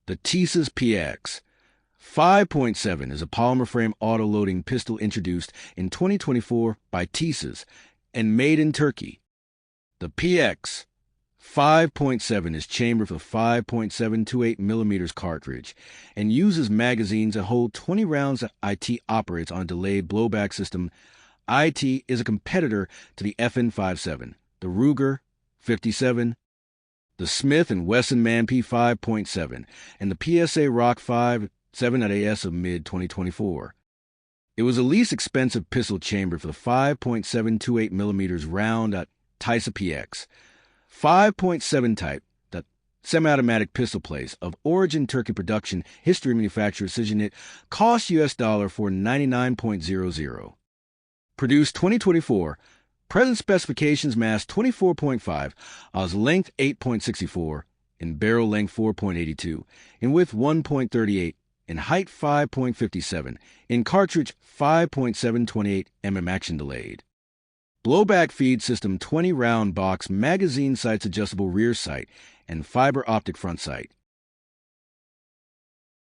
The Tisas PX-5.7 is a polymer-frame auto-loading pistol introduced in 2024 by Tisas and made in Turkey. The PX-5.7 is chambered with a 5.728mm cartridge and uses magazines that hold 20 rounds that IT operates on a delayed blowback system. IT is a competitor to the FN-57, the Ruger 57, the Smith & Wesson Man P5.7, and the PSA Rock 5.7 at AS of mid-2024. It was the least expensive pistol chambered for the 5.728mm round at Tisas PX 5.7 type, that semi-automatic pistol place of origin Turkey production, history manufacturer decision. It cost US $499.00. Produced 2024. Present specifications: mass 24.5, Oz length 8.64, in barrel length 4.82, in width 1.38, in height 5.57, in cartridge 5.728 action delayed. Blowback feed system 20 round box, magazine sights adjustable rear sight, and fiber optic front sight.